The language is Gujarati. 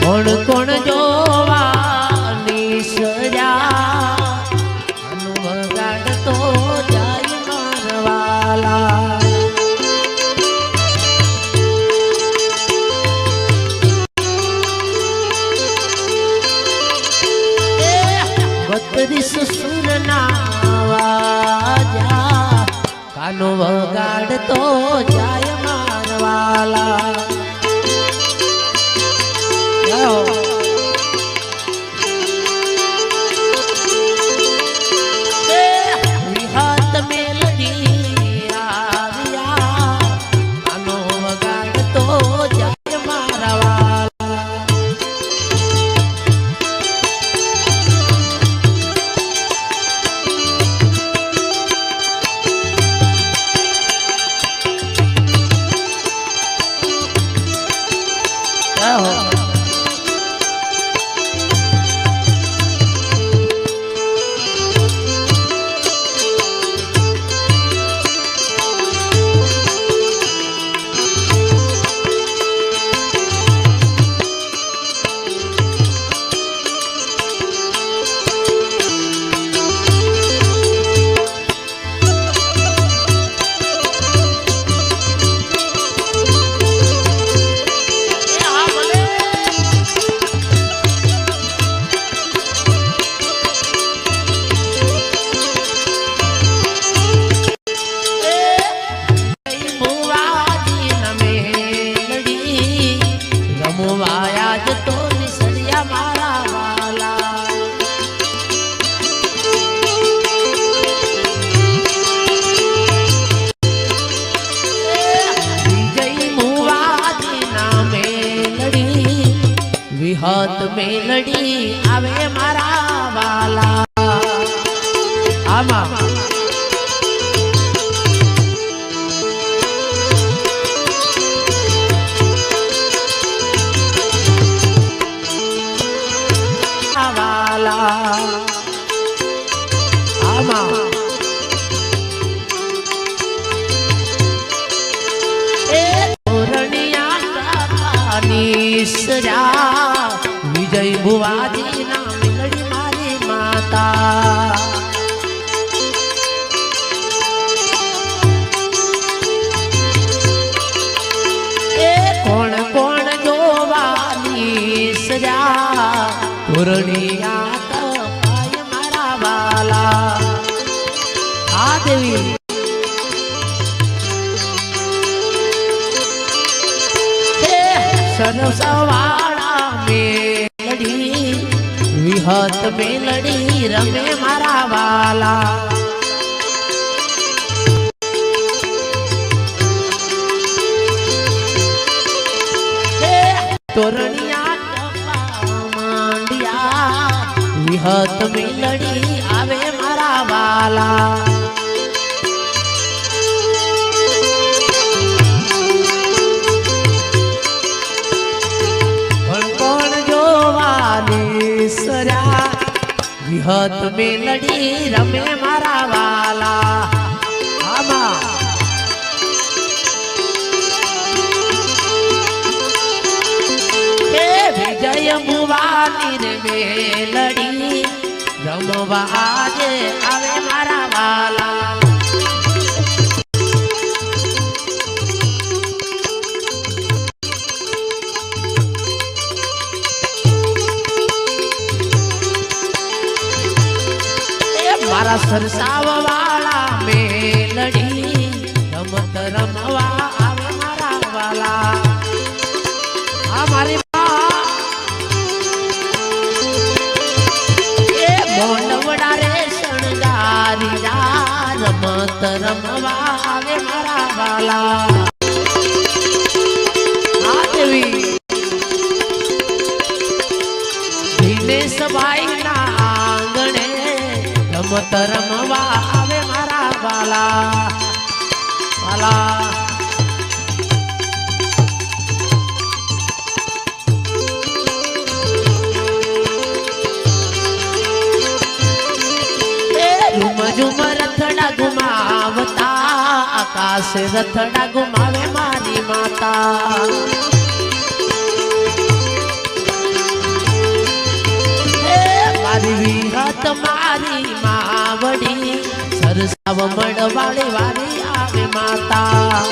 કોણ કોણ જોવાની સજા અનુવગાડતો જાય મારવાલા બત્રીસ સુરના વાજા કાનો વગાડતો જાય મારવાલા વિહાત મેલડી આવ્યા કાનો વગાડતો જાય મારવાલા વિહત મેલડી આવે મારા વાલા આમાં વાલા આમાં એ તોરણિયા સજા વિજય ભુવાજી ના મેલડી મારી માતા એ કોણ કોણ જોવાની સજા પૂર્ણિયા કપાય મારા વાલા આ દેવી સરસવાળા મેલડી વિહત મેલડી રમે મારા વાલા તોરણિયા કપા માંડિયા વિહત મેલડી આવે મારા વાલા વિહત મેલડી રમે મારા વાલા આમાં વિજય ભુવાની રે મેલડી રમવા આજે આવે મારા વાલા મારા સરસાવ વાળા મેલડી રમત રમવા આવે મારા વાલા આ મારી એ મોંડવડા રે શણગારી રમત રમવા આવે મારા વાલા આ દેવી દિનેશ ભાઈ ના આંગણે રમત રમવા આવે મારા વાલા વાલા ઝુમ ઝુમ રથડા ઘુમાવતા આકાશ રથડા ઘુમાવે મારી માતા તમારી માવડી સરસાવ મળવાળી વારી આવે માતા